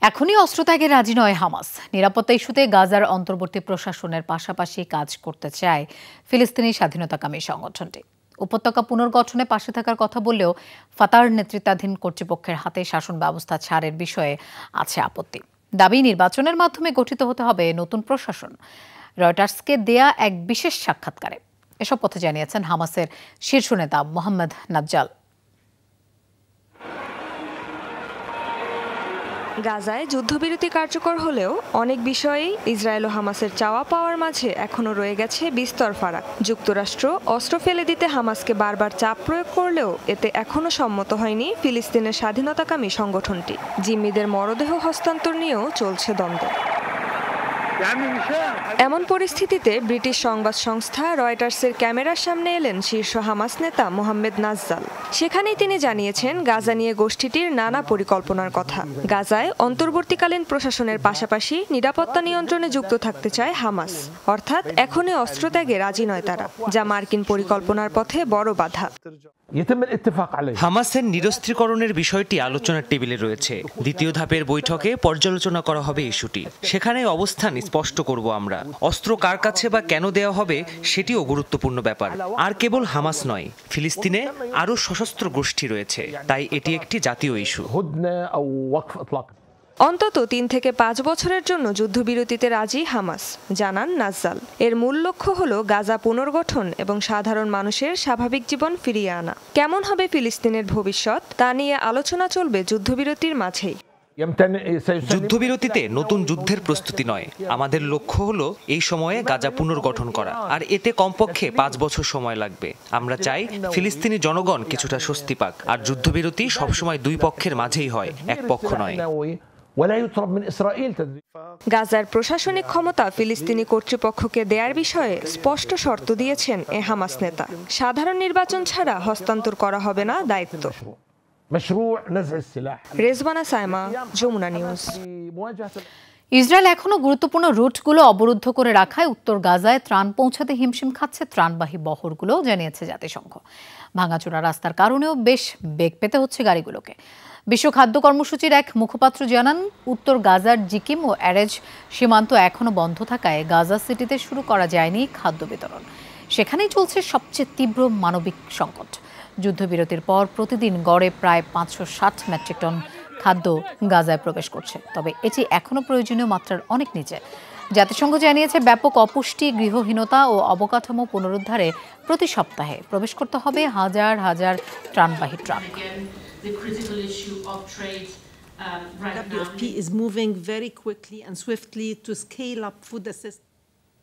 এখনই অস্ত্রত্যাগে রাজি নয় হামাস। নিরাপত্তা ইস্যুতে গাজার অন্তর্বর্তী প্রশাসনের পাশাপাশি কাজ করতে চায় ফিলিস্তিনি স্বাধীনতাকামী সংগঠনটি। উপত্যকা পুনর্গঠনে পাশে থাকার কথা বললেও ফাতার নেতৃত্বাধীন কর্তৃপক্ষের হাতে শাসন ব্যবস্থা ছাড়ের বিষয়ে আছে আপত্তি। দাবি, নির্বাচনের মাধ্যমে গঠিত হতে হবে নতুন প্রশাসন। রয়টার্সকে দেয়া এক বিশেষ সাক্ষাৎকারে এসব কথা জানিয়েছেন হামাসের শীর্ষ নেতা মোহাম্মদ নাজ্জাল। গাজায় যুদ্ধবিরতি কার্যকর হলেও অনেক বিষয়েই ইসরায়েল ও হামাসের চাওয়া পাওয়ার মাঝে এখনও রয়ে গেছে বিস্তর ফারাক। যুক্তরাষ্ট্র অস্ত্র ফেলে দিতে হামাসকে বারবার চাপ প্রয়োগ করলেও এতে এখনও সম্মত হয়নি ফিলিস্তিনের স্বাধীনতাকামী সংগঠনটি। জিম্মিদের মরদেহ হস্তান্তর নিয়েও চলছে দ্বন্দ্ব। এমন পরিস্থিতিতে ব্রিটিশ সংবাদ সংস্থা রয়টার্সের ক্যামেরার সামনে এলেন শীর্ষ হামাস নেতা মোহাম্মদ নাজ্জাল। সেখানেই তিনি জানিয়েছেন গাজা নিয়ে গোষ্ঠীটির নানা পরিকল্পনার কথা। গাজায় অন্তর্বর্তীকালীন প্রশাসনের পাশাপাশি নিরাপত্তা নিয়ন্ত্রণে যুক্ত থাকতে চায় হামাস, অর্থাৎ এখনই অস্ত্রত্যাগে রাজি নয় তারা, যা মার্কিন পরিকল্পনার পথে বড় বাধা। হামাসের নিরস্ত্রীকরণের বিষয়টি আলোচনার টেবিলে রয়েছে। দ্বিতীয় ধাপের বৈঠকে পর্যালোচনা করা হবে ইস্যুটি। সেখানে অবস্থান স্পষ্ট করব আমরা। অস্ত্র কার কাছে বা কেন দেওয়া হবে সেটিও গুরুত্বপূর্ণ ব্যাপার। আর কেবল হামাস নয়, ফিলিস্তিনে আরও সশস্ত্র গোষ্ঠী রয়েছে, তাই এটি একটি জাতীয় ইস্যু। অন্তত 3 থেকে 5 বছরের জন্য যুদ্ধবিরতিতে রাজি হামাস, জানান নাজ্জাল। এর মূল লক্ষ্য হলো গাজা পুনর্গঠন এবং সাধারণ মানুষের স্বাভাবিক জীবন ফিরিয়ে আনা। কেমন হবে ফিলিস্তিনের ভবিষ্যৎ তা নিয়ে আলোচনা চলবে যুদ্ধবিরতির মাঝেই। যুদ্ধবিরতিতে নতুন যুদ্ধের প্রস্তুতি নয়, আমাদের লক্ষ্য হলো এই সময়ে গাজা পুনর্গঠন করা, আর এতে কমপক্ষে 5 বছর সময় লাগবে। আমরা চাই ফিলিস্তিনি জনগণ কিছুটা স্বস্তি পাক, আর যুদ্ধবিরতি সবসময় দুই পক্ষের মাঝেই হয়, এক পক্ষ নয়। গাজার প্রশাসনিক ক্ষমতা ফিলিস্তিনি কর্তৃপক্ষকে দেয়ার বিষয়ে স্পষ্ট শর্ত দিয়েছেন এ হামাস নেতা। সাধারণ নির্বাচন ছাড়া হস্তান্তর করা হবে না দায়িত্ব। রেজওয়ানা সাইমা, যমুনা নিউজ। ইসরায়েল এখনো গুরুত্বপূর্ণ রুটগুলো অবরুদ্ধ করে রাখায় উত্তর গাজায় ত্রাণ পৌঁছাতে হিমশিম খাচ্ছে ত্রাণবাহী বহরগুলো, জানিয়েছে জাতিসংঘ। ভাঙাচোরা রাস্তার কারণেও বেশ বেগ পেতে হচ্ছে গাড়িগুলোকে। বিশ্ব খাদ্য কর্মসূচির এক মুখপাত্র জানান, উত্তর গাজার জিকিম ও এরেজ সীমান্ত এখনো বন্ধ থাকায় গাজা সিটিতে শুরু করা যায়নি খাদ্য বিতরণ। সেখানেই চলছে সবচেয়ে তীব্র মানবিক সংকট। যুদ্ধবিরতির পর প্রতিদিন গড়ে প্রায় 560 মেট্রিক টন খাদ্য গাজায় প্রবেশ করছে, তবে এটি এখনও প্রয়োজনীয় মাত্রার অনেক নিচে। জাতিসংঘ জানিয়েছে, ব্যাপক অপুষ্টি, গৃহহীনতা ও অবকাঠামো পুনরুদ্ধারে প্রতি সপ্তাহে প্রবেশ করতে হবে হাজার হাজার ত্রাণবাহী truck. WFP is moving very quickly and swiftly to scale up food assistance.